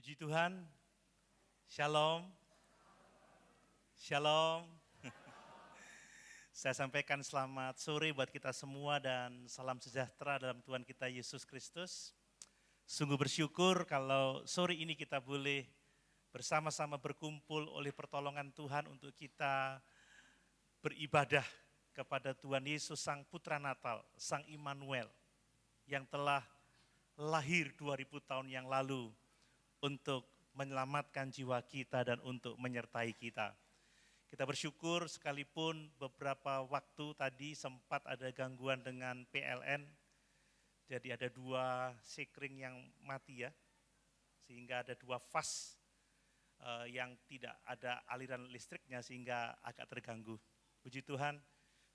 Puji Tuhan, Shalom, Shalom. Saya sampaikan selamat sore buat kita semua dan salam sejahtera dalam Tuhan kita Yesus Kristus. Sungguh bersyukur kalau sore ini kita boleh bersama-sama berkumpul oleh pertolongan Tuhan untuk kita beribadah kepada Tuhan Yesus Sang Putra Natal, Sang Immanuel yang telah lahir 2000 tahun yang lalu untuk menyelamatkan jiwa kita dan untuk menyertai kita. Kita bersyukur sekalipun beberapa waktu tadi sempat ada gangguan dengan PLN, jadi ada 2 sekring yang mati ya, sehingga ada 2 fas yang tidak ada aliran listriknya sehingga agak terganggu. Puji Tuhan,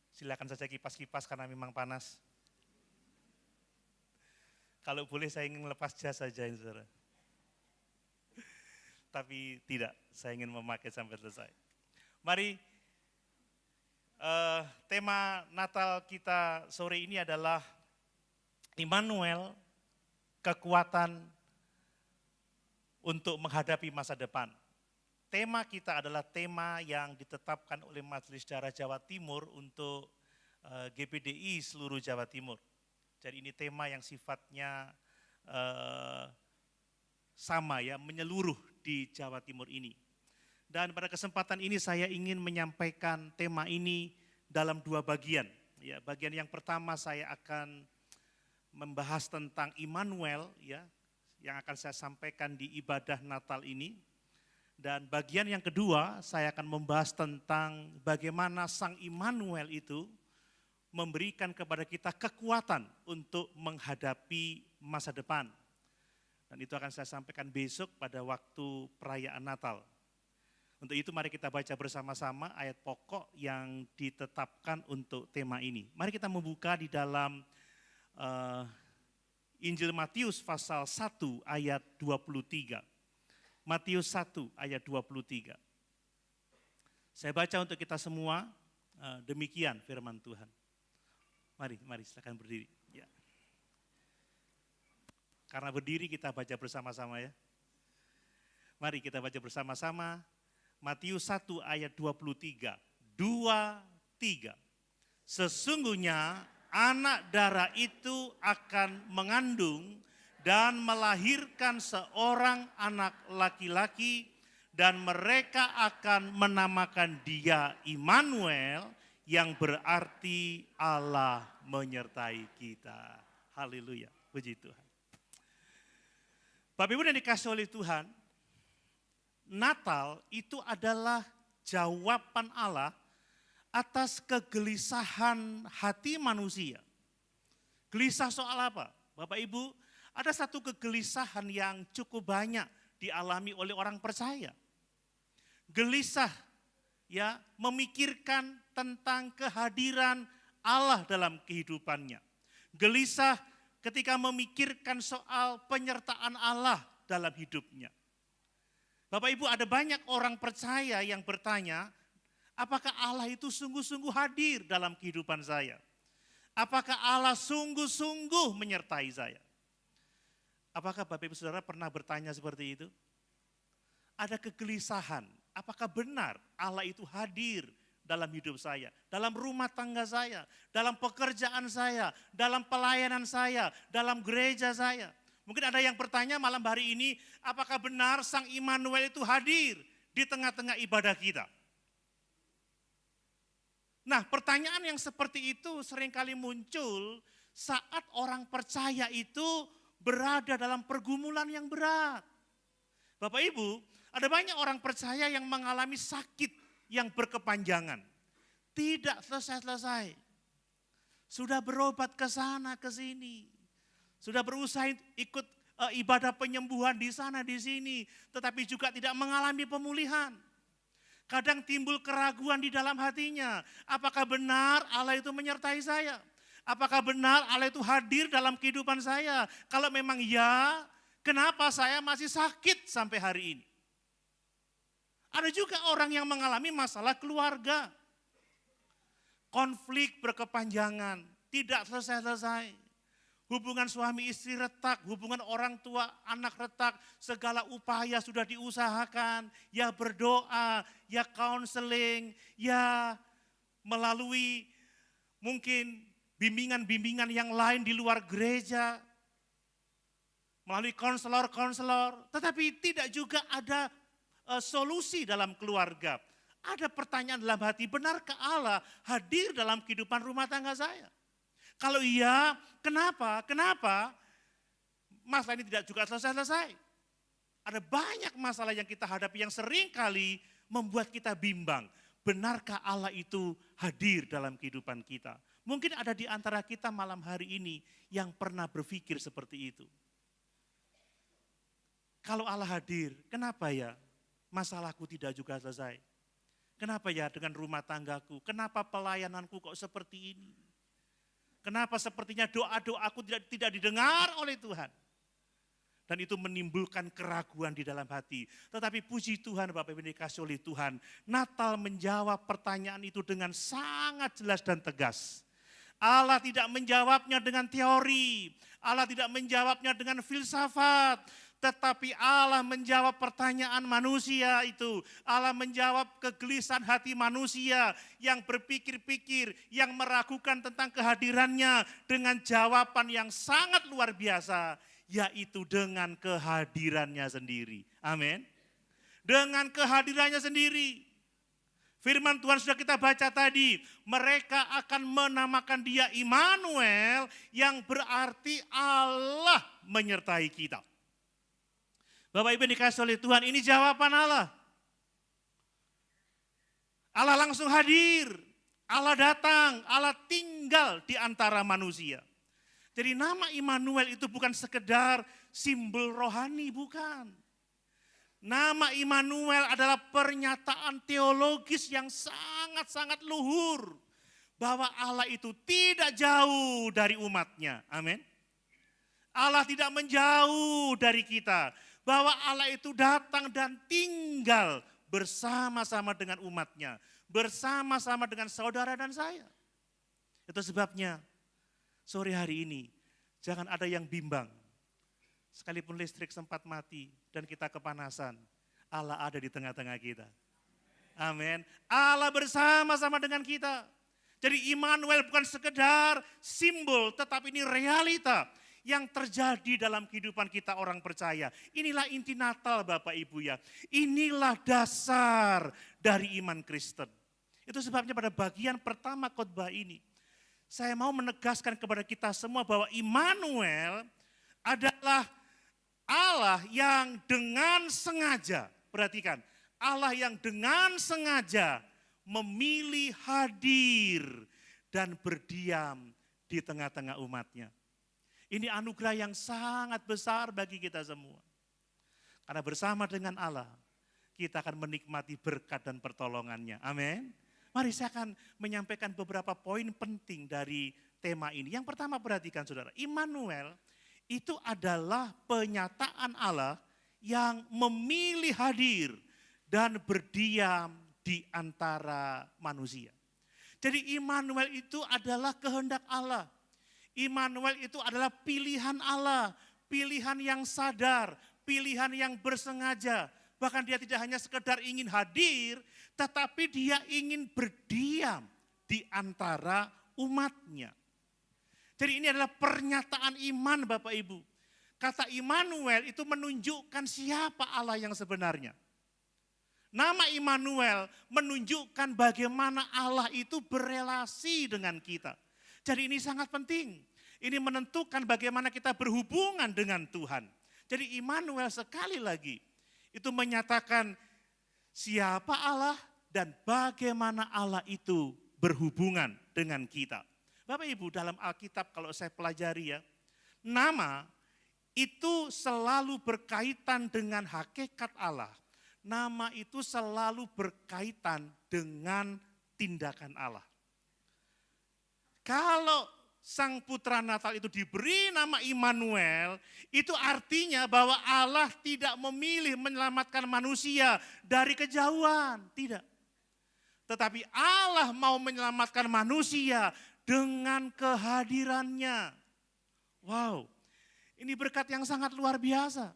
silakan saja kipas-kipas karena memang panas. Kalau boleh saya ingin melepas jas saja, saudara. Tapi tidak, saya ingin memakai sampai selesai. Mari, tema Natal kita sore ini adalah Immanuel, kekuatan untuk menghadapi masa depan. Tema kita adalah tema yang ditetapkan oleh Majelis Daerah Jawa Timur untuk GPDI seluruh Jawa Timur. Jadi ini tema yang sifatnya sama ya, menyeluruh di Jawa Timur ini. Dan pada kesempatan ini saya ingin menyampaikan tema ini dalam 2 bagian. Ya, bagian yang pertama saya akan membahas tentang Immanuel ya, yang akan saya sampaikan di ibadah Natal ini. Dan bagian yang kedua saya akan membahas tentang bagaimana Sang Immanuel itu memberikan kepada kita kekuatan untuk menghadapi masa depan. Dan itu akan saya sampaikan besok pada waktu perayaan Natal. Untuk itu mari kita baca bersama-sama ayat pokok yang ditetapkan untuk tema ini. Mari kita membuka di dalam Injil Matius pasal 1 ayat 23. Matius 1 ayat 23. Saya baca untuk kita semua, demikian firman Tuhan. Mari silakan berdiri. Ya. Karena berdiri kita baca bersama-sama ya. Mari kita baca bersama-sama Matius 1 ayat 23. 2, 3. Sesungguhnya anak darah itu akan mengandung dan melahirkan seorang anak laki-laki dan mereka akan menamakan dia Immanuel yang berarti Allah menyertai kita. Haleluya, puji Tuhan. Bapak Ibu yang dikasihi oleh Tuhan, Natal itu adalah jawaban Allah atas kegelisahan hati manusia. Gelisah soal apa? Bapak Ibu, ada satu kegelisahan yang cukup banyak dialami oleh orang percaya. Gelisah ya, memikirkan tentang kehadiran Allah dalam kehidupannya. Gelisah ketika memikirkan soal penyertaan Allah dalam hidupnya. Bapak Ibu, ada banyak orang percaya yang bertanya, apakah Allah itu sungguh-sungguh hadir dalam kehidupan saya? Apakah Allah sungguh-sungguh menyertai saya? Apakah Bapak Ibu Saudara pernah bertanya seperti itu? Ada kegelisahan, apakah benar Allah itu hadir dalam hidup saya, dalam rumah tangga saya, dalam pekerjaan saya, dalam pelayanan saya, dalam gereja saya. Mungkin ada yang bertanya malam hari ini, apakah benar Sang Immanuel itu hadir di tengah-tengah ibadah kita? Nah, pertanyaan yang seperti itu seringkali muncul saat orang percaya itu berada dalam pergumulan yang berat. Bapak Ibu, ada banyak orang percaya yang mengalami sakit yang berkepanjangan, tidak selesai-selesai. Sudah berobat ke sana ke sini, sudah berusaha ikut ibadah penyembuhan di sana di sini, tetapi juga tidak mengalami pemulihan. Kadang timbul keraguan di dalam hatinya, apakah benar Allah itu menyertai saya? Apakah benar Allah itu hadir dalam kehidupan saya? Kalau memang ya, kenapa saya masih sakit sampai hari ini? Ada juga orang yang mengalami masalah keluarga. Konflik berkepanjangan, tidak selesai-selesai. hubungan suami istri retak, hubungan orang tua anak retak, segala upaya sudah diusahakan, ya berdoa, ya counseling, ya melalui mungkin bimbingan-bimbingan yang lain di luar gereja, melalui konselor-konselor, tetapi tidak juga ada solusi dalam keluarga. Ada pertanyaan dalam hati, benarkah Allah hadir dalam kehidupan rumah tangga saya? Kalau iya, kenapa? Kenapa masalah ini tidak juga selesai-selesai? Ada banyak masalah yang kita hadapi yang sering kali membuat kita bimbang. Benarkah Allah itu hadir dalam kehidupan kita? Mungkin ada di antara kita malam hari ini yang pernah berpikir seperti itu. Kalau Allah hadir, kenapa ya masalahku tidak juga selesai? Kenapa ya dengan rumah tanggaku? Kenapa pelayananku kok seperti ini? Kenapa sepertinya doa-doaku tidak didengar oleh Tuhan? Dan itu menimbulkan keraguan di dalam hati. Tetapi puji Tuhan, Bapak Ibu dikasih oleh Tuhan, Natal menjawab pertanyaan itu dengan sangat jelas dan tegas. Allah tidak menjawabnya dengan teori, Allah tidak menjawabnya dengan filsafat, tetapi Allah menjawab pertanyaan manusia itu. Allah menjawab kegelisahan hati manusia yang berpikir-pikir, yang meragukan tentang kehadirannya dengan jawaban yang sangat luar biasa, yaitu dengan kehadirannya sendiri. Amin. Dengan kehadirannya sendiri. Firman Tuhan sudah kita baca tadi, mereka akan menamakan dia Immanuel, yang berarti Allah menyertai kita. Bapak Ibu dikasih oleh Tuhan, ini jawaban Allah. Allah langsung hadir, Allah datang, Allah tinggal di antara manusia. Jadi nama Immanuel itu bukan sekedar simbol rohani, bukan. Nama Immanuel adalah pernyataan teologis yang sangat-sangat luhur. Bahwa Allah itu tidak jauh dari umatnya. Amin. Allah tidak menjauh dari kita. Bahwa Allah itu datang dan tinggal bersama-sama dengan umatnya. Bersama-sama dengan saudara dan saya. Itu sebabnya sore hari ini jangan ada yang bimbang. Sekalipun listrik sempat mati dan kita kepanasan, Allah ada di tengah-tengah kita. Amin. Allah bersama-sama dengan kita. Jadi Immanuel bukan sekedar simbol, tetapi ini realita yang terjadi dalam kehidupan kita orang percaya. Inilah inti Natal Bapak Ibu ya. Inilah dasar dari iman Kristen. Itu sebabnya pada bagian pertama khotbah ini, saya mau menegaskan kepada kita semua bahwa Immanuel adalah Allah yang dengan sengaja, perhatikan, Allah yang dengan sengaja memilih hadir dan berdiam di tengah-tengah umatnya. Ini anugerah yang sangat besar bagi kita semua. Karena bersama dengan Allah, kita akan menikmati berkat dan pertolongannya. Amin. Mari saya akan menyampaikan beberapa poin penting dari tema ini. Yang pertama perhatikan saudara, Immanuel itu adalah penyataan Allah yang memilih hadir dan berdiam di antara manusia. Jadi Immanuel itu adalah kehendak Allah. Immanuel itu adalah pilihan Allah, pilihan yang sadar, pilihan yang bersengaja. Bahkan dia tidak hanya sekedar ingin hadir, tetapi dia ingin berdiam di antara umatnya. Jadi ini adalah pernyataan iman Bapak Ibu. Kata Immanuel itu menunjukkan siapa Allah yang sebenarnya. Nama Immanuel menunjukkan bagaimana Allah itu berelasi dengan kita. Jadi ini sangat penting. Ini menentukan bagaimana kita berhubungan dengan Tuhan. Jadi Immanuel sekali lagi itu menyatakan siapa Allah dan bagaimana Allah itu berhubungan dengan kita. Bapak Ibu dalam Alkitab kalau saya pelajari ya, nama itu selalu berkaitan dengan hakikat Allah. Nama itu selalu berkaitan dengan tindakan Allah. Kalau Sang Putra Natal itu diberi nama Immanuel, itu artinya bahwa Allah tidak memilih menyelamatkan manusia dari kejauhan, tidak. Tetapi Allah mau menyelamatkan manusia dengan kehadirannya. Wow, ini berkat yang sangat luar biasa.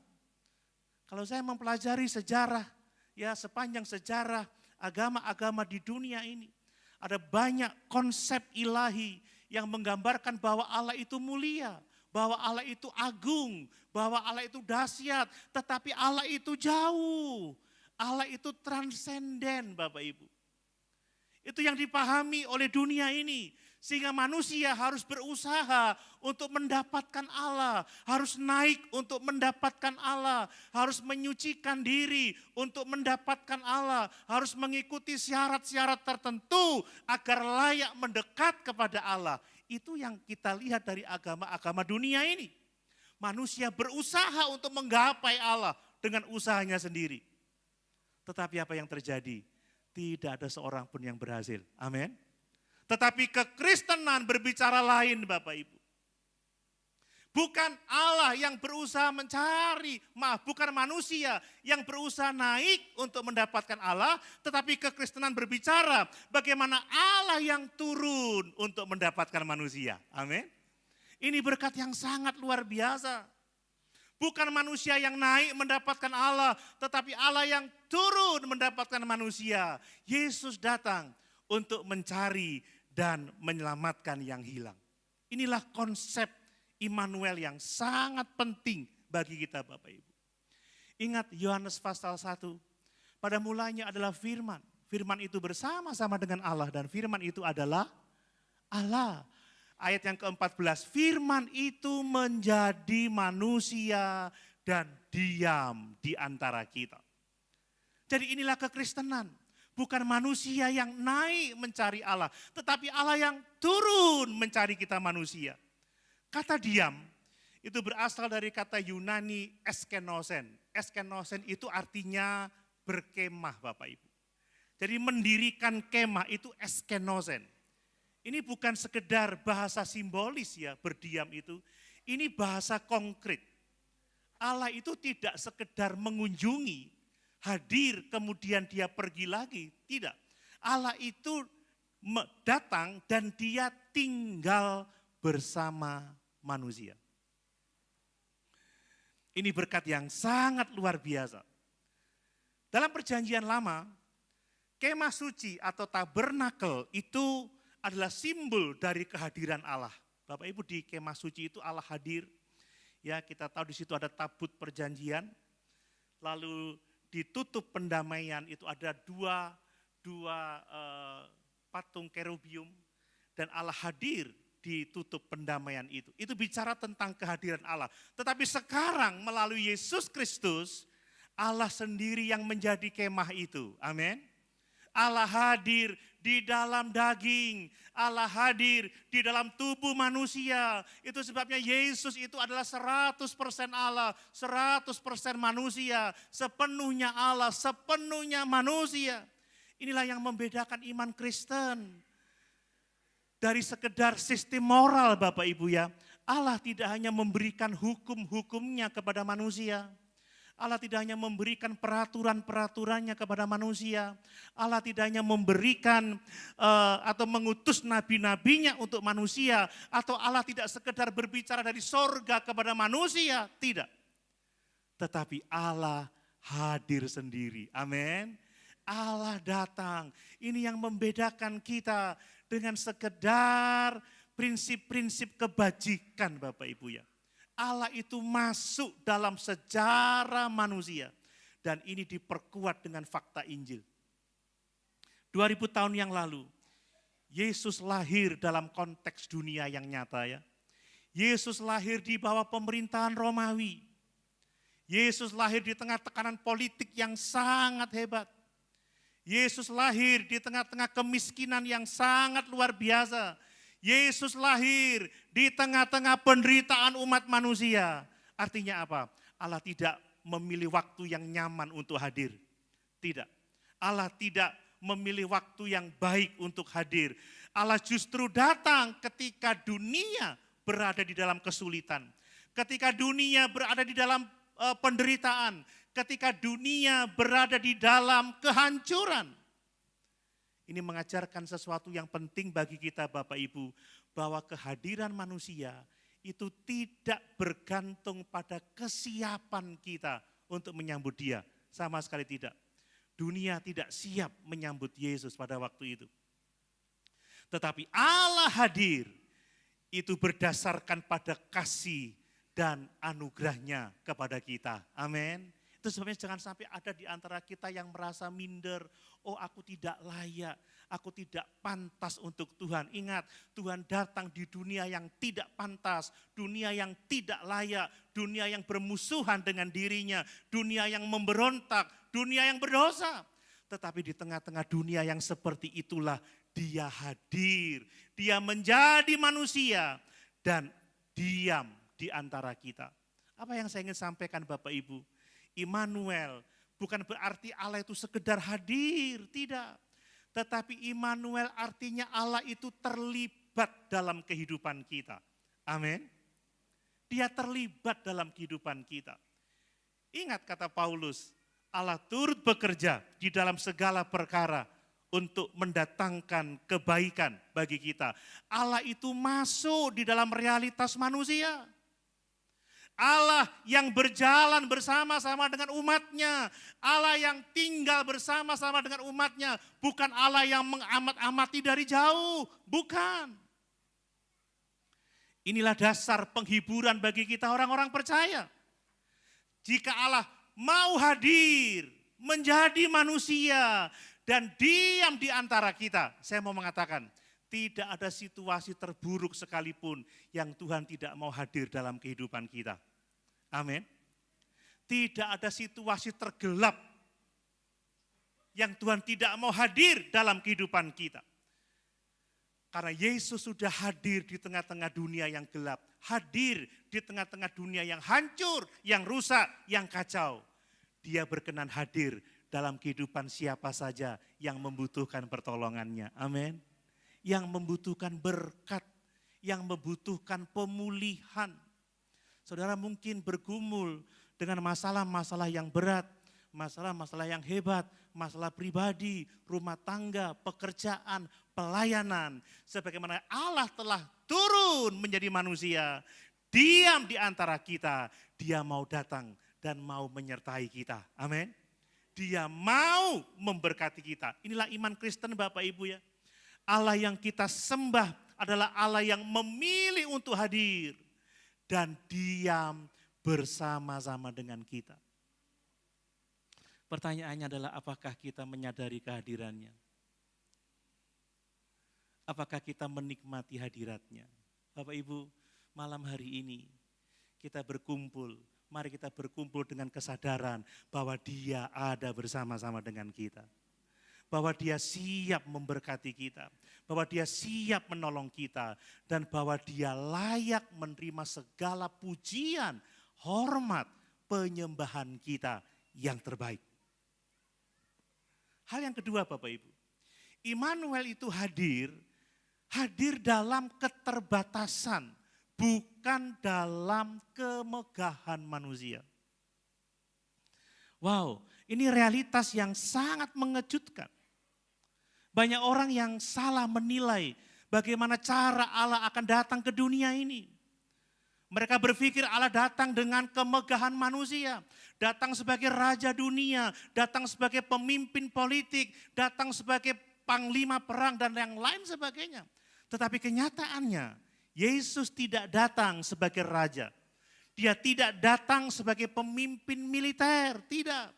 Kalau saya mempelajari sejarah, ya sepanjang sejarah agama-agama di dunia ini, ada banyak konsep ilahi yang menggambarkan bahwa Allah itu mulia, bahwa Allah itu agung, bahwa Allah itu dahsyat, tetapi Allah itu jauh. Allah itu transenden, Bapak Ibu. Itu yang dipahami oleh dunia ini. Sehingga manusia harus berusaha untuk mendapatkan Allah. Harus naik untuk mendapatkan Allah. Harus menyucikan diri untuk mendapatkan Allah. Harus mengikuti syarat-syarat tertentu agar layak mendekat kepada Allah. Itu yang kita lihat dari agama-agama dunia ini. Manusia berusaha untuk menggapai Allah dengan usahanya sendiri. Tetapi apa yang terjadi? Tidak ada seorang pun yang berhasil. Amin. Tetapi kekristenan berbicara lain, Bapak Ibu. Bukan Allah yang berusaha mencari, bukan manusia yang berusaha naik untuk mendapatkan Allah, tetapi kekristenan berbicara bagaimana Allah yang turun untuk mendapatkan manusia. Amin. Ini berkat yang sangat luar biasa. Bukan manusia yang naik mendapatkan Allah, tetapi Allah yang turun mendapatkan manusia. Yesus datang untuk mencari dan menyelamatkan yang hilang. Inilah konsep Immanuel yang sangat penting bagi kita Bapak Ibu. Ingat Yohanes pasal 1, pada mulanya adalah firman. Firman itu bersama-sama dengan Allah dan firman itu adalah Allah. Ayat yang ke-14, firman itu menjadi manusia dan diam di antara kita. Jadi inilah kekristenan. Bukan manusia yang naik mencari Allah, tetapi Allah yang turun mencari kita manusia. Kata diam itu berasal dari kata Yunani eskenosen. Eskenosen itu artinya berkemah Bapak Ibu. Jadi mendirikan kemah itu eskenosen. Ini bukan sekedar bahasa simbolis ya berdiam itu. Ini bahasa konkret. Allah itu tidak sekedar mengunjungi, hadir kemudian dia pergi lagi. Tidak. Allah itu datang dan dia tinggal bersama manusia. Ini berkat yang sangat luar biasa. Dalam perjanjian lama, kemah suci atau tabernakel itu adalah simbol dari kehadiran Allah. Bapak Ibu di kemah suci itu Allah hadir. Ya kita tahu di situ ada tabut perjanjian. Lalu ditutup pendamaian itu ada dua patung kerubium dan Allah hadir di tutup pendamaian itu. Itu bicara tentang kehadiran Allah. Tetapi sekarang melalui Yesus Kristus, Allah sendiri yang menjadi kemah itu. Amin. Allah hadir di dalam daging, Allah hadir di dalam tubuh manusia. Itu sebabnya Yesus itu adalah 100% Allah, 100% manusia, sepenuhnya Allah, sepenuhnya manusia. Inilah yang membedakan iman Kristen. Dari sekedar sistem moral Bapak Ibu ya, Allah tidak hanya memberikan hukum-hukumnya kepada manusia. Allah tidak hanya memberikan peraturan-peraturannya kepada manusia. Allah tidak hanya memberikan atau mengutus nabi-nabinya untuk manusia. Atau Allah tidak sekedar berbicara dari sorga kepada manusia. Tidak. Tetapi Allah hadir sendiri. Amin. Allah datang. Ini yang membedakan kita dengan sekedar prinsip-prinsip kebajikan Bapak Ibu ya. Allah itu masuk dalam sejarah manusia. Dan ini diperkuat dengan fakta Injil. 2000 tahun yang lalu, Yesus lahir dalam konteks dunia yang nyata ya. Yesus lahir di bawah pemerintahan Romawi. Yesus lahir di tengah tekanan politik yang sangat hebat. Yesus lahir di tengah-tengah kemiskinan yang sangat luar biasa. Yesus lahir di tengah-tengah penderitaan umat manusia. Artinya apa? Allah tidak memilih waktu yang nyaman untuk hadir. Tidak. Allah tidak memilih waktu yang baik untuk hadir. Allah justru datang ketika dunia berada di dalam kesulitan. Ketika dunia berada di dalam penderitaan. Ketika dunia berada di dalam kehancuran. Ini mengajarkan sesuatu yang penting bagi kita Bapak Ibu, bahwa kehadiran manusia itu tidak bergantung pada kesiapan kita untuk menyambut Dia. Sama sekali tidak. Dunia tidak siap menyambut Yesus pada waktu itu. Tetapi Allah hadir itu berdasarkan pada kasih dan anugerahnya kepada kita. Amin. Itu sebabnya jangan sampai ada di antara kita yang merasa minder. Oh, aku tidak layak, aku tidak pantas untuk Tuhan. Ingat, Tuhan datang di dunia yang tidak pantas, dunia yang tidak layak, dunia yang bermusuhan dengan dirinya, dunia yang memberontak, dunia yang berdosa. Tetapi di tengah-tengah dunia yang seperti itulah Dia hadir. Dia menjadi manusia dan diam di antara kita. Apa yang saya ingin sampaikan Bapak Ibu? Immanuel bukan berarti Allah itu sekedar hadir, tidak. Tetapi Immanuel artinya Allah itu terlibat dalam kehidupan kita. Amin. Dia terlibat dalam kehidupan kita. Ingat kata Paulus, Allah turut bekerja di dalam segala perkara untuk mendatangkan kebaikan bagi kita. Allah itu masuk di dalam realitas manusia. Allah yang berjalan bersama-sama dengan umatnya. Allah yang tinggal bersama-sama dengan umatnya. Bukan Allah yang mengamat-amati dari jauh. Bukan. Inilah dasar penghiburan bagi kita orang-orang percaya. Jika Allah mau hadir, menjadi manusia, dan diam di antara kita. Saya mau mengatakan, tidak ada situasi terburuk sekalipun yang Tuhan tidak mau hadir dalam kehidupan kita. Amin. Tidak ada situasi tergelap yang Tuhan tidak mau hadir dalam kehidupan kita. Karena Yesus sudah hadir di tengah-tengah dunia yang gelap. Hadir di tengah-tengah dunia yang hancur, yang rusak, yang kacau. Dia berkenan hadir dalam kehidupan siapa saja yang membutuhkan pertolongannya. Amin. Yang membutuhkan berkat, yang membutuhkan pemulihan. Saudara mungkin bergumul dengan masalah-masalah yang berat, masalah-masalah yang hebat, masalah pribadi, rumah tangga, pekerjaan, pelayanan. Sebagaimana Allah telah turun menjadi manusia, diam di antara kita, Dia mau datang dan mau menyertai kita. Amin. Dia mau memberkati kita. Inilah iman Kristen Bapak Ibu ya. Allah yang kita sembah adalah Allah yang memilih untuk hadir dan diam bersama-sama dengan kita. Pertanyaannya adalah apakah kita menyadari kehadirannya? Apakah kita menikmati hadiratnya? Bapak Ibu, malam hari ini kita berkumpul. Mari kita berkumpul dengan kesadaran bahwa Dia ada bersama-sama dengan kita. Bahwa Dia siap memberkati kita, bahwa Dia siap menolong kita, dan bahwa Dia layak menerima segala pujian, hormat, penyembahan kita yang terbaik. Hal yang kedua Bapak Ibu, Immanuel itu hadir dalam keterbatasan, bukan dalam kemegahan manusia. Wow, ini realitas yang sangat mengejutkan. Banyak orang yang salah menilai bagaimana cara Allah akan datang ke dunia ini. Mereka berpikir Allah datang dengan kemegahan manusia, datang sebagai raja dunia, datang sebagai pemimpin politik, datang sebagai panglima perang dan yang lain sebagainya. Tetapi kenyataannya Yesus tidak datang sebagai raja. Dia tidak datang sebagai pemimpin militer, tidak.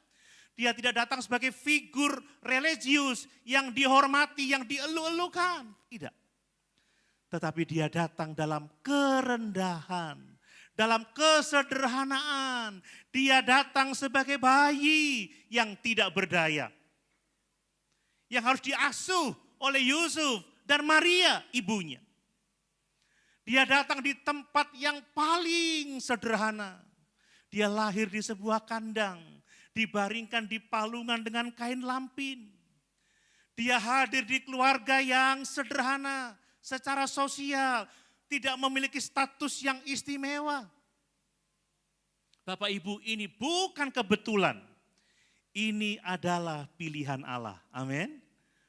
Dia tidak datang sebagai figur religius yang dihormati, yang dielu-elukan. Tidak. Tetapi Dia datang dalam kerendahan, dalam kesederhanaan. Dia datang sebagai bayi yang tidak berdaya. Yang harus diasuh oleh Yusuf dan Maria ibunya. Dia datang di tempat yang paling sederhana. Dia lahir di sebuah kandang, dibaringkan di palungan dengan kain lampin. Dia hadir di keluarga yang sederhana, secara sosial, tidak memiliki status yang istimewa. Bapak Ibu, ini bukan kebetulan. Ini adalah pilihan Allah. Amin.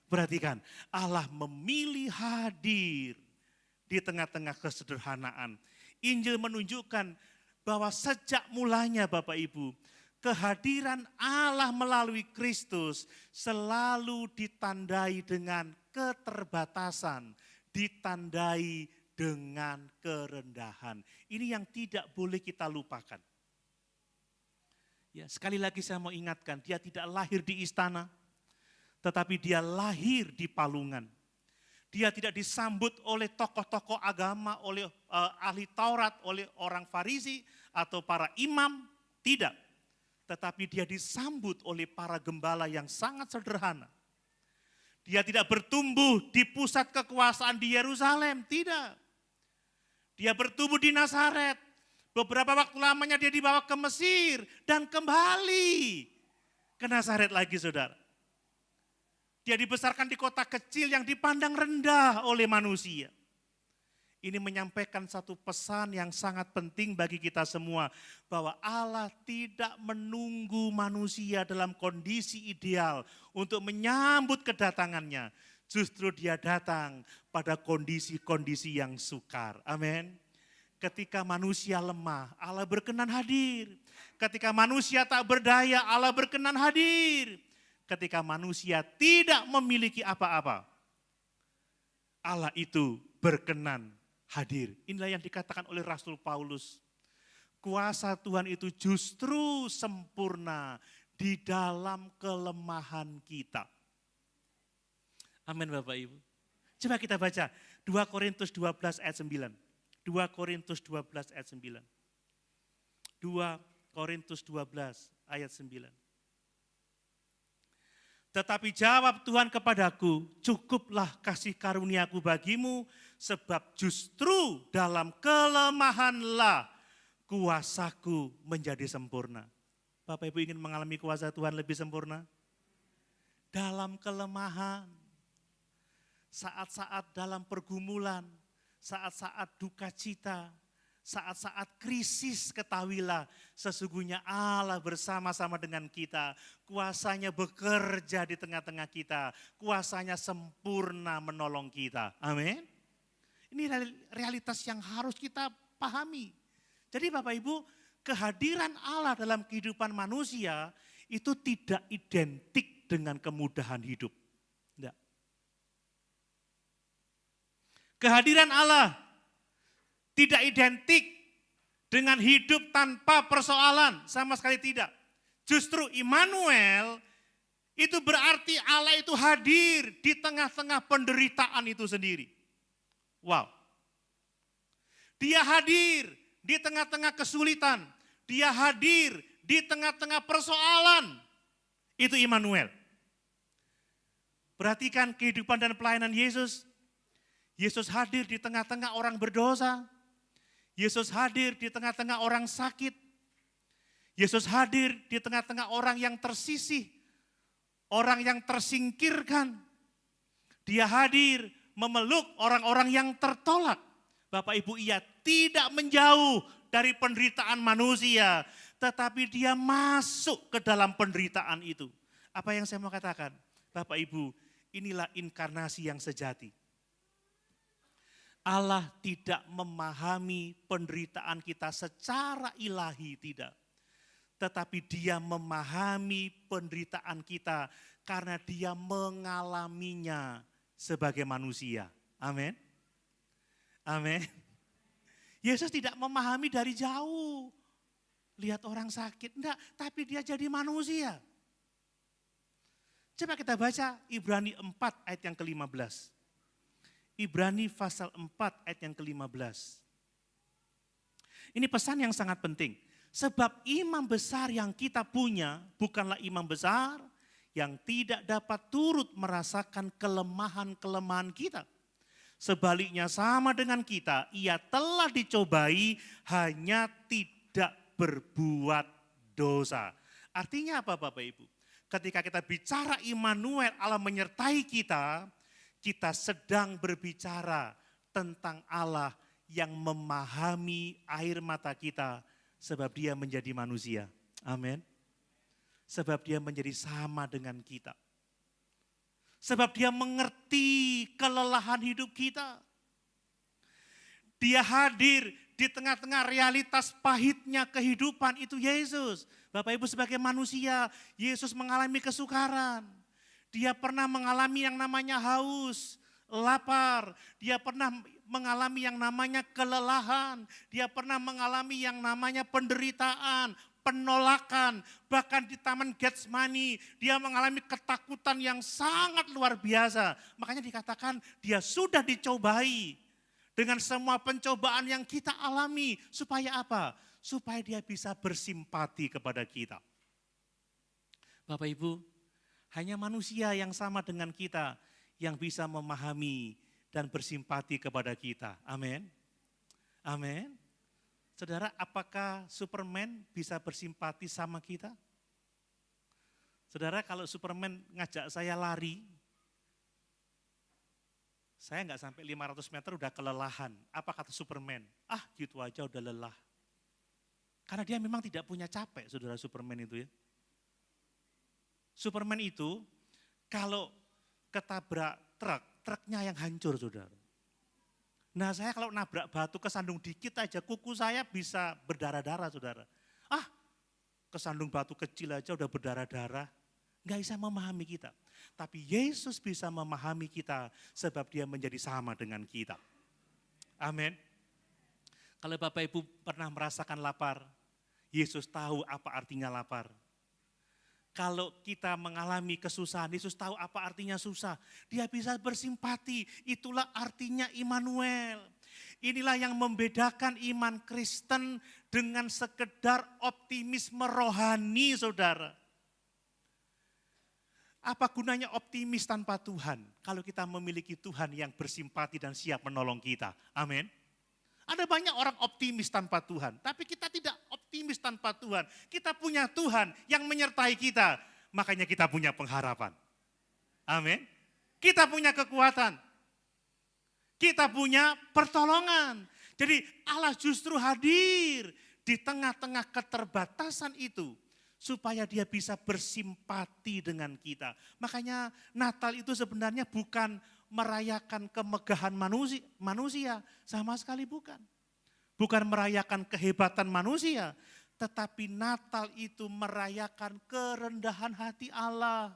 Perhatikan, Allah memilih hadir di tengah-tengah kesederhanaan. Injil menunjukkan bahwa sejak mulanya Bapak Ibu, kehadiran Allah melalui Kristus selalu ditandai dengan keterbatasan, ditandai dengan kerendahan. Ini yang tidak boleh kita lupakan. Ya, sekali lagi saya mau ingatkan, dia tidak lahir di istana, tetapi dia lahir di palungan. Dia tidak disambut oleh tokoh-tokoh agama, oleh ahli Taurat, oleh orang Farisi atau para imam, tidak. Tetapi dia disambut oleh para gembala yang sangat sederhana. Dia tidak bertumbuh di pusat kekuasaan di Yerusalem, tidak. Dia bertumbuh di Nazaret. Beberapa waktu lamanya dia dibawa ke Mesir dan kembali ke Nazaret lagi, saudara. Dia dibesarkan di kota kecil yang dipandang rendah oleh manusia. Ini menyampaikan satu pesan yang sangat penting bagi kita semua, bahwa Allah tidak menunggu manusia dalam kondisi ideal untuk menyambut kedatangannya. Justru dia datang pada kondisi-kondisi yang sukar. Amin. Ketika manusia lemah, Allah berkenan hadir. Ketika manusia tak berdaya, Allah berkenan hadir. Ketika manusia tidak memiliki apa-apa, Allah itu berkenan hadir. Inilah yang dikatakan oleh Rasul Paulus. Kuasa Tuhan itu justru sempurna di dalam kelemahan kita. Amin Bapak Ibu. Coba kita baca 2 Korintus 12 ayat 9. 2 Korintus 12 ayat 9. 2 Korintus 12 ayat 9. Tetapi jawab Tuhan kepadaku, cukuplah kasih karuniaku bagimu, sebab justru dalam kelemahanlah kuasaku menjadi sempurna. Bapak Ibu ingin mengalami kuasa Tuhan lebih sempurna? Dalam kelemahan, saat-saat dalam pergumulan, saat-saat duka cita, saat-saat krisis, ketahuilah sesungguhnya Allah bersama-sama dengan kita. Kuasanya bekerja di tengah-tengah kita. Kuasanya sempurna menolong kita. Amin. Ini realitas yang harus kita pahami. Jadi Bapak Ibu, kehadiran Allah dalam kehidupan manusia itu tidak identik dengan kemudahan hidup. Tidak. Kehadiran Allah tidak identik dengan hidup tanpa persoalan, sama sekali tidak. Justru Immanuel itu berarti Allah itu hadir di tengah-tengah penderitaan itu sendiri. Wow. Dia hadir di tengah-tengah kesulitan, dia hadir di tengah-tengah persoalan. Itu Immanuel. Perhatikan kehidupan dan pelayanan Yesus. Yesus hadir di tengah-tengah orang berdosa. Yesus hadir di tengah-tengah orang sakit. Yesus hadir di tengah-tengah orang yang tersisih, orang yang tersingkirkan. Dia hadir memeluk orang-orang yang tertolak. Bapak Ibu, ia tidak menjauh dari penderitaan manusia, tetapi dia masuk ke dalam penderitaan itu. Apa yang saya mau katakan? Bapak Ibu, inilah inkarnasi yang sejati. Allah tidak memahami penderitaan kita secara ilahi, tidak. Tetapi dia memahami penderitaan kita karena dia mengalaminya sebagai manusia. Amin. Amin. Yesus tidak memahami dari jauh. Lihat orang sakit, enggak, tapi dia jadi manusia. Coba kita baca Ibrani 4 ayat yang ke-15. Ibrani pasal 4 ayat yang ke-15. Ini pesan yang sangat penting. Sebab imam besar yang kita punya bukanlah imam besar yang tidak dapat turut merasakan kelemahan-kelemahan kita. Sebaliknya sama dengan kita, ia telah dicobai hanya tidak berbuat dosa. Artinya apa Bapak Ibu? Ketika kita bicara Immanuel, Allah menyertai kita, kita sedang berbicara tentang Allah yang memahami air mata kita sebab dia menjadi manusia. Amin. Sebab dia menjadi sama dengan kita. Sebab dia mengerti kelelahan hidup kita. Dia hadir di tengah-tengah realitas pahitnya kehidupan itu Yesus. Bapak Ibu sebagai manusia, Yesus mengalami kesukaran. Dia pernah mengalami yang namanya haus, lapar. Dia pernah mengalami yang namanya kelelahan. Dia pernah mengalami yang namanya penderitaan, penolakan. Bahkan di Taman Getsemani, dia mengalami ketakutan yang sangat luar biasa. Makanya dikatakan dia sudah dicobai dengan semua pencobaan yang kita alami. Supaya apa? Supaya dia bisa bersimpati kepada kita. Bapak Ibu, hanya manusia yang sama dengan kita yang bisa memahami dan bersimpati kepada kita. Amin. Amin. Saudara, apakah Superman bisa bersimpati sama kita? Saudara, kalau Superman ngajak saya lari, saya nggak sampai 500 meter udah kelelahan. Apa kata Superman? Ah, gitu aja udah lelah. Karena dia memang tidak punya capek, saudara, Superman itu ya. Superman itu kalau ketabrak truk, truknya yang hancur, saudara. Nah, saya kalau nabrak batu kesandung dikit aja, kuku saya bisa berdarah-darah, saudara. Ah, kesandung batu kecil aja udah berdarah-darah. Nggak bisa memahami kita. Tapi Yesus bisa memahami kita sebab dia menjadi sama dengan kita. Amin. Kalau Bapak Ibu pernah merasakan lapar, Yesus tahu apa artinya lapar. Kalau kita mengalami kesusahan, Yesus tahu apa artinya susah. Dia bisa bersimpati, itulah artinya Immanuel. Inilah yang membedakan iman Kristen dengan sekedar optimisme rohani, saudara. Apa gunanya optimis tanpa Tuhan? Kalau kita memiliki Tuhan yang bersimpati dan siap menolong kita. Amin. Ada banyak orang optimis tanpa Tuhan, tapi kita tidak optimis tanpa Tuhan. Kita punya Tuhan yang menyertai kita, makanya kita punya pengharapan. Amin. Kita punya kekuatan. Kita punya pertolongan. Jadi Allah justru hadir di tengah-tengah keterbatasan itu, supaya dia bisa bersimpati dengan kita. Makanya Natal itu sebenarnya bukan merayakan kemegahan manusia, sama sekali bukan. Bukan merayakan kehebatan manusia, tetapi Natal itu merayakan kerendahan hati Allah.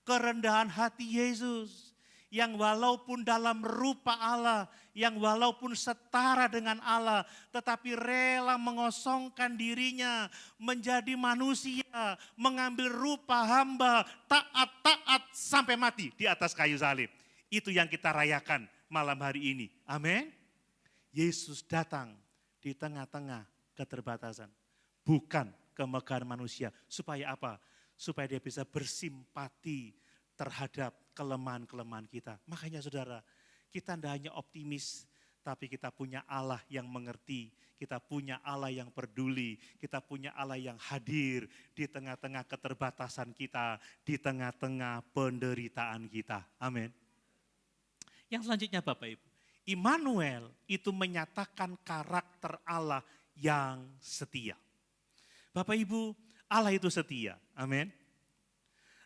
Kerendahan hati Yesus, yang walaupun dalam rupa Allah, yang walaupun setara dengan Allah, tetapi rela mengosongkan dirinya menjadi manusia, mengambil rupa hamba, taat sampai mati di atas kayu salib. Itu yang kita rayakan malam hari ini. Amin. Yesus datang di tengah-tengah keterbatasan. Bukan kemegahan manusia. Supaya apa? Supaya dia bisa bersimpati terhadap kelemahan-kelemahan kita. Makanya saudara, kita tidak hanya optimis, tapi kita punya Allah yang mengerti. Kita punya Allah yang peduli. Kita punya Allah yang hadir di tengah-tengah keterbatasan kita. Di tengah-tengah penderitaan kita. Amin. Yang selanjutnya Bapak Ibu, Immanuel itu menyatakan karakter Allah yang setia. Bapak Ibu, Allah itu setia. Amin.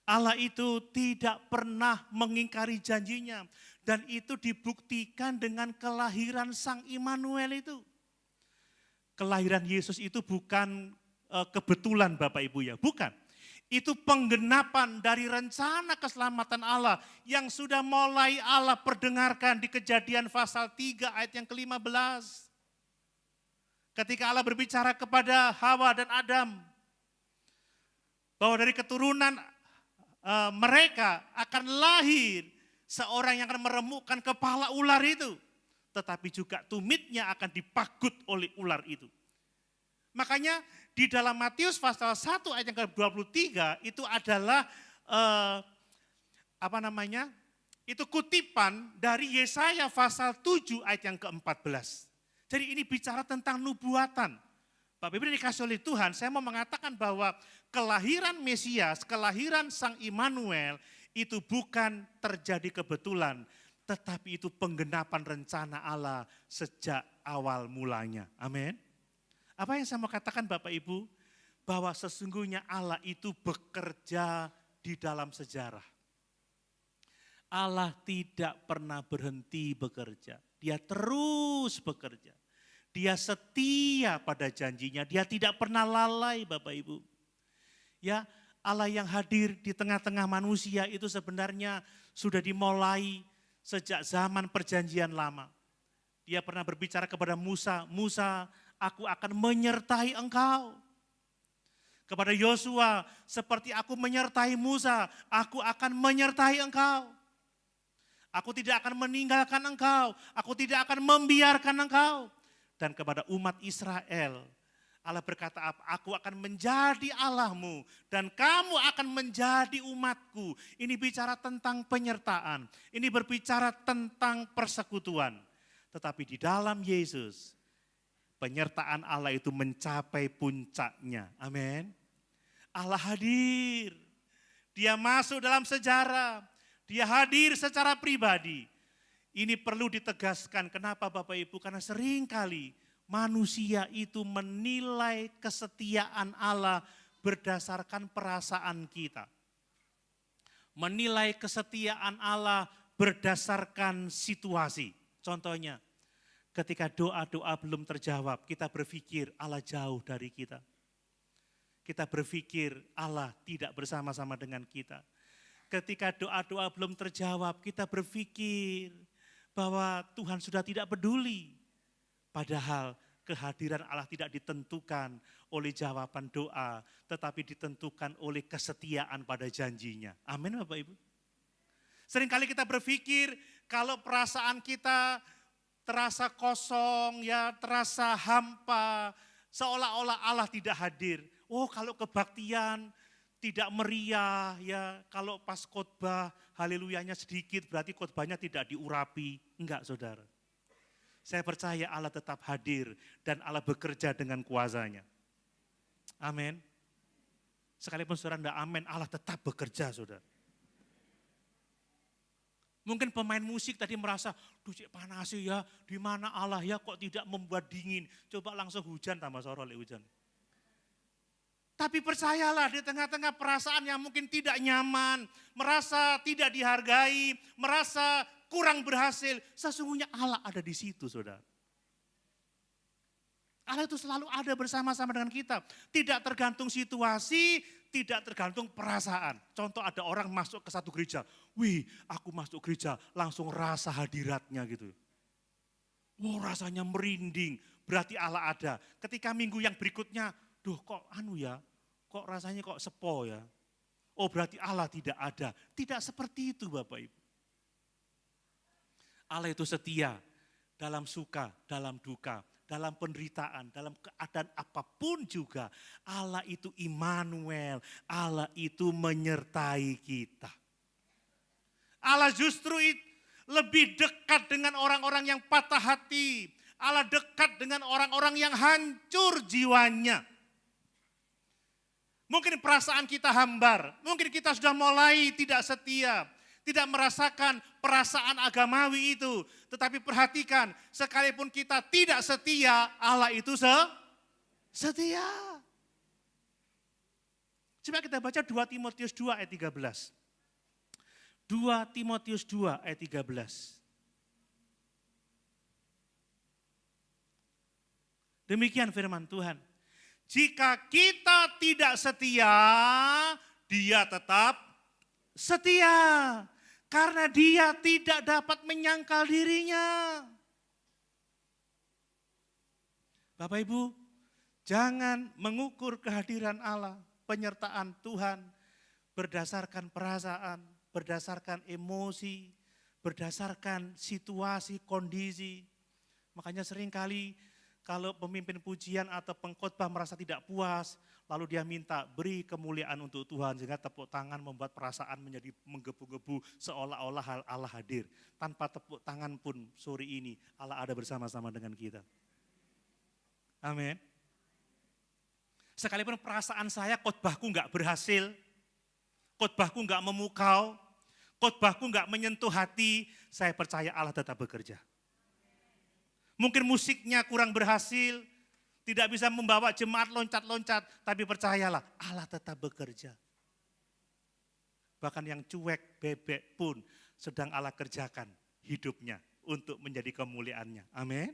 Allah itu tidak pernah mengingkari janjinya. Dan itu dibuktikan dengan kelahiran Sang Immanuel itu. Kelahiran Yesus itu bukan kebetulan Bapak Ibu ya, bukan. Itu penggenapan dari rencana keselamatan Allah yang sudah mulai Allah perdengarkan di Kejadian pasal 3 ayat yang ke-15. Ketika Allah berbicara kepada Hawa dan Adam, bahwa dari keturunan mereka akan lahir seorang yang akan meremukkan kepala ular itu. Tetapi juga tumitnya akan dipagut oleh ular itu. Makanya di dalam Matius pasal 1 ayat yang ke-23 itu adalah itu kutipan dari Yesaya pasal 7 ayat yang ke-14. Jadi ini bicara tentang nubuatan. Bapak Ibu dikasih oleh Tuhan, saya mau mengatakan bahwa kelahiran Mesias, kelahiran Sang Immanuel itu bukan terjadi kebetulan, tetapi itu penggenapan rencana Allah sejak awal mulanya. Amin. Apa yang saya mau katakan Bapak Ibu? Bahwa sesungguhnya Allah itu bekerja di dalam sejarah. Allah tidak pernah berhenti bekerja. Dia terus bekerja. Dia setia pada janjinya, dia tidak pernah lalai Bapak Ibu. Ya, Allah yang hadir di tengah-tengah manusia itu sebenarnya sudah dimulai sejak zaman perjanjian lama. Dia pernah berbicara kepada Musa, Musa, aku akan menyertai engkau. Kepada Yosua, seperti aku menyertai Musa, aku akan menyertai engkau. Aku tidak akan meninggalkan engkau, aku tidak akan membiarkan engkau. Dan kepada umat Israel, Allah berkata, aku akan menjadi Allahmu dan kamu akan menjadi umatku. Ini bicara tentang penyertaan, ini berbicara tentang persekutuan. Tetapi di dalam Yesus, penyertaan Allah itu mencapai puncaknya. Amin. Allah hadir, dia masuk dalam sejarah, dia hadir secara pribadi. Ini perlu ditegaskan, kenapa Bapak Ibu? Karena seringkali manusia itu menilai kesetiaan Allah berdasarkan perasaan kita. Menilai kesetiaan Allah berdasarkan situasi. Contohnya, ketika doa-doa belum terjawab, kita berpikir Allah jauh dari kita. Kita berpikir Allah tidak bersama-sama dengan kita. Ketika doa-doa belum terjawab, kita berpikir bahwa Tuhan sudah tidak peduli. Padahal kehadiran Allah tidak ditentukan oleh jawaban doa, tetapi ditentukan oleh kesetiaan pada janjinya. Amin Bapak Ibu. Seringkali kita berpikir kalau perasaan kita terasa kosong, ya terasa hampa, seolah-olah Allah tidak hadir. Oh kalau kebaktian tidak meriah, ya kalau pas khotbah haleluyanya sedikit berarti khotbahnya tidak diurapi. Enggak saudara. Saya percaya Allah tetap hadir dan Allah bekerja dengan kuasanya. Amin. Sekalipun saudara enggak amin, Allah tetap bekerja saudara. Mungkin pemain musik tadi merasa, duh cek panas ya, di mana Allah ya kok tidak membuat dingin. Coba langsung hujan tambah sorol hujan. Tapi percayalah di tengah-tengah perasaan yang mungkin tidak nyaman, merasa tidak dihargai, merasa kurang berhasil, sesungguhnya Allah ada di situ saudara. Allah itu selalu ada bersama-sama dengan kita. Tidak tergantung situasi, tidak tergantung perasaan. Contoh ada orang masuk ke satu gereja, wih aku masuk gereja langsung rasa hadiratnya gitu. Wow rasanya merinding, berarti Allah ada. Ketika minggu yang berikutnya, duh kok kok rasanya kok sepo ya. Oh berarti Allah tidak ada. Tidak seperti itu Bapak Ibu. Allah itu setia dalam suka, dalam duka, dalam penderitaan, dalam keadaan apapun juga. Allah itu Immanuel, Allah itu menyertai kita. Allah justru lebih dekat dengan orang-orang yang patah hati. Allah dekat dengan orang-orang yang hancur jiwanya. Mungkin perasaan kita hambar, mungkin kita sudah mulai tidak setia, tidak merasakan perasaan agamawi itu. Tetapi perhatikan, sekalipun kita tidak setia, Allah itu setia. Coba kita baca 2 Timotius 2 ayat 13. 2 Timotius 2 ayat 13. Demikian firman Tuhan. Jika kita tidak setia, dia tetap setia. Karena dia tidak dapat menyangkal dirinya. Bapak Ibu, jangan mengukur kehadiran Allah, penyertaan Tuhan berdasarkan perasaan, berdasarkan emosi, berdasarkan situasi, kondisi. Makanya seringkali kalau pemimpin pujian atau pengkhotbah merasa tidak puas, lalu dia minta beri kemuliaan untuk Tuhan, sehingga tepuk tangan membuat perasaan menjadi menggebu-gebu seolah-olah Allah hadir. Tanpa tepuk tangan pun sore ini Allah ada bersama-sama dengan kita. Amin. Sekalipun perasaan saya khotbahku enggak berhasil, khotbahku enggak memukau, khotbahku enggak menyentuh hati, saya percaya Allah tetap bekerja. Mungkin musiknya kurang berhasil, tidak bisa membawa jemaat loncat-loncat, tapi percayalah Allah tetap bekerja. Bahkan yang cuek, bebek pun sedang Allah kerjakan hidupnya untuk menjadi kemuliaannya. Amin.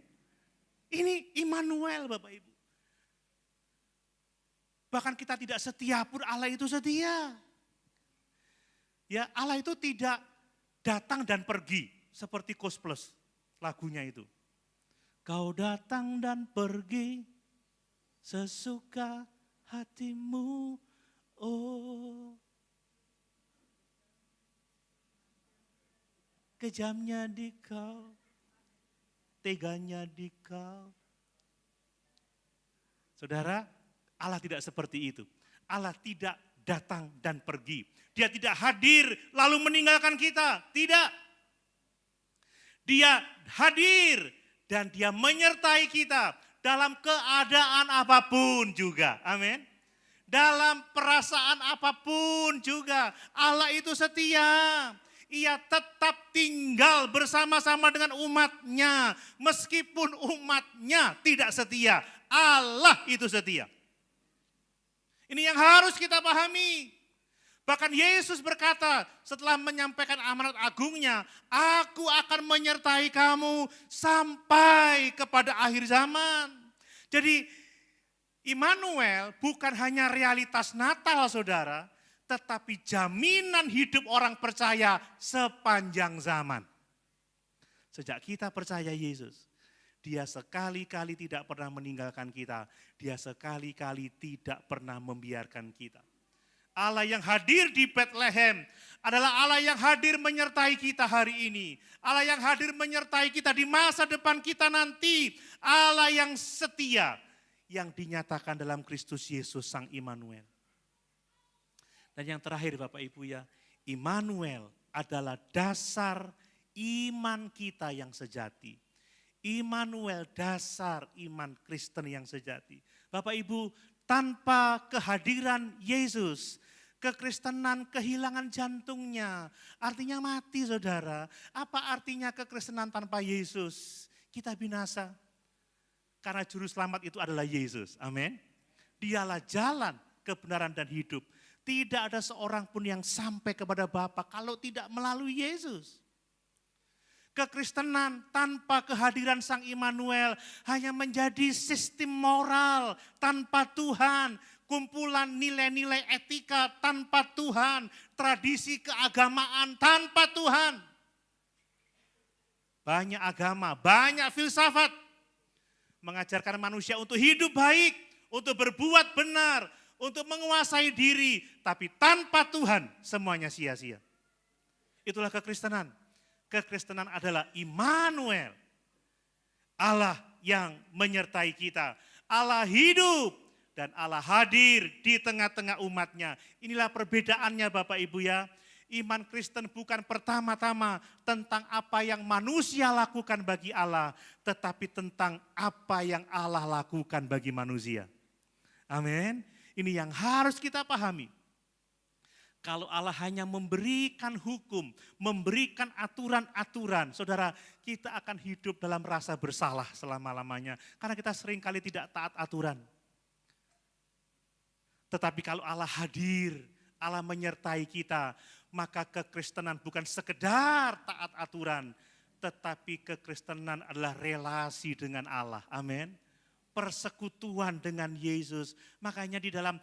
Ini Immanuel Bapak Ibu. Bahkan kita tidak setia pun Allah itu setia. Ya, Allah itu tidak datang dan pergi seperti Kos Plus lagunya itu. Kau datang dan pergi sesuka hatimu. Oh. Kejamnya di kau, teganya di kau. Saudara, Allah tidak seperti itu. Allah tidak datang dan pergi. Dia tidak hadir lalu meninggalkan kita. Tidak. Dia hadir dan dia menyertai kita dalam keadaan apapun juga. Amin. Dalam perasaan apapun juga. Allah itu setia. Ia tetap tinggal bersama-sama dengan umatnya. Meskipun umatnya tidak setia. Allah itu setia. Ini yang harus kita pahami. Bahkan Yesus berkata setelah menyampaikan amanat agungnya, aku akan menyertai kamu sampai kepada akhir zaman. Jadi Immanuel bukan hanya realitas Natal saudara, tetapi jaminan hidup orang percaya sepanjang zaman. Sejak kita percaya Yesus, dia sekali-kali tidak pernah meninggalkan kita. Dia sekali-kali tidak pernah membiarkan kita. Allah yang hadir di Bethlehem adalah Allah yang hadir menyertai kita hari ini. Allah yang hadir menyertai kita di masa depan kita nanti. Allah yang setia yang dinyatakan dalam Kristus Yesus Sang Immanuel. Dan yang terakhir Bapak Ibu ya, Immanuel adalah dasar iman kita yang sejati. Immanuel dasar iman Kristen yang sejati. Bapak Ibu, tanpa kehadiran Yesus, kekristenan kehilangan jantungnya. Artinya mati saudara. Apa artinya kekristenan tanpa Yesus? Kita binasa. Karena juru selamat itu adalah Yesus. Amin. Dialah jalan, kebenaran dan hidup. Tidak ada seorang pun yang sampai kepada Bapa kalau tidak melalui Yesus. Kekristenan tanpa kehadiran Sang Immanuel hanya menjadi sistem moral tanpa Tuhan. Kumpulan nilai-nilai etika tanpa Tuhan. Tradisi keagamaan tanpa Tuhan. Banyak agama, banyak filsafat. Mengajarkan manusia untuk hidup baik, untuk berbuat benar, untuk menguasai diri, tapi tanpa Tuhan semuanya sia-sia. Itulah kekristenan. Kekristenan adalah Immanuel. Allah yang menyertai kita. Allah hidup dan Allah hadir di tengah-tengah umatnya. Inilah perbedaannya Bapak Ibu ya. Iman Kristen bukan pertama-tama tentang apa yang manusia lakukan bagi Allah, tetapi tentang apa yang Allah lakukan bagi manusia. Amin. Ini yang harus kita pahami. Kalau Allah hanya memberikan hukum, memberikan aturan-aturan, saudara, kita akan hidup dalam rasa bersalah selama-lamanya. Karena kita seringkali tidak taat aturan. Tetapi kalau Allah hadir, Allah menyertai kita, maka kekristenan bukan sekedar taat aturan, tetapi kekristenan adalah relasi dengan Allah. Amin. Persekutuan dengan Yesus. Makanya di dalam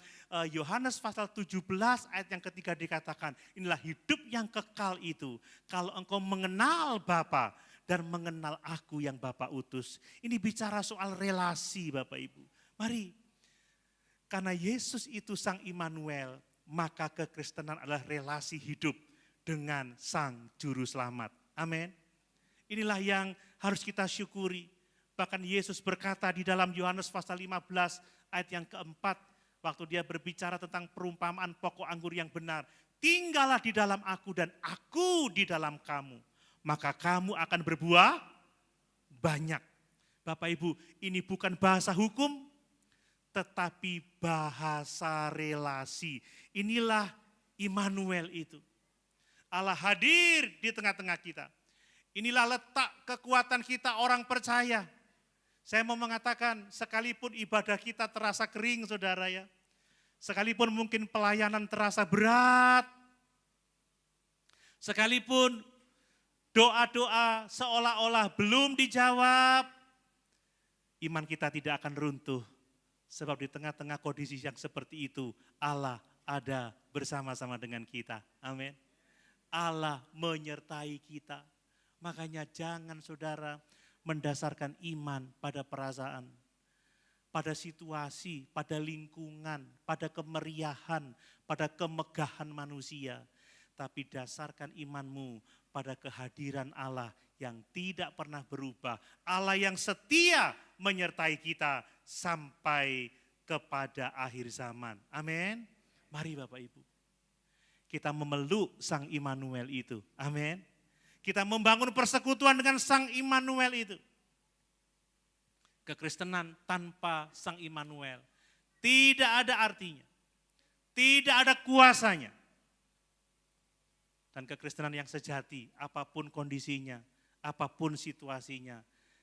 Yohanes pasal 17 ayat yang ketiga dikatakan, inilah hidup yang kekal itu. Kalau engkau mengenal Bapa dan mengenal aku yang Bapa utus. Ini bicara soal relasi Bapak Ibu. Mari, karena Yesus itu Sang Immanuel, maka kekristenan adalah relasi hidup dengan Sang Juru Selamat. Amin. Inilah yang harus kita syukuri. Bahkan Yesus berkata di dalam Yohanes pasal 15 ayat yang keempat, waktu dia berbicara tentang perumpamaan pokok anggur yang benar. Tinggallah di dalam aku dan aku di dalam kamu. Maka kamu akan berbuah banyak. Bapak Ibu, ini bukan bahasa hukum, tetapi bahasa relasi. Inilah Immanuel itu. Allah hadir di tengah-tengah kita. Inilah letak kekuatan kita orang percaya. Saya mau mengatakan, sekalipun ibadah kita terasa kering saudara ya. Sekalipun mungkin pelayanan terasa berat. iman kita tidak akan runtuh. Sebab di tengah-tengah kondisi yang seperti itu, Allah ada bersama-sama dengan kita. Amin. Allah menyertai kita. Makanya jangan saudara mendasarkan iman pada perasaan, pada situasi, pada lingkungan, pada kemeriahan, pada kemegahan manusia. Tapi dasarkan imanmu pada kehadiran Allah yang tidak pernah berubah. Allah yang setia menyertai kita sampai kepada akhir zaman. Amin. Mari Bapak Ibu, kita memeluk Sang Immanuel itu. Amin. Kita membangun persekutuan dengan Sang Immanuel itu. Kekristenan tanpa Sang Immanuel tidak ada artinya, tidak ada kuasanya. Dan kekristenan yang sejati, apapun kondisinya, apapun situasinya,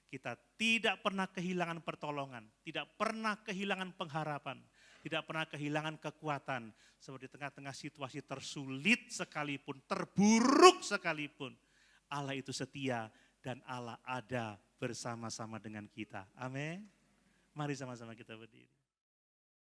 kita tidak pernah kehilangan pertolongan, tidak pernah kehilangan pengharapan, tidak pernah kehilangan kekuatan. Sebab di tengah-tengah situasi tersulit sekalipun, terburuk sekalipun, Allah itu setia dan Allah ada bersama-sama dengan kita. Amin. Mari sama-sama kita berdiri.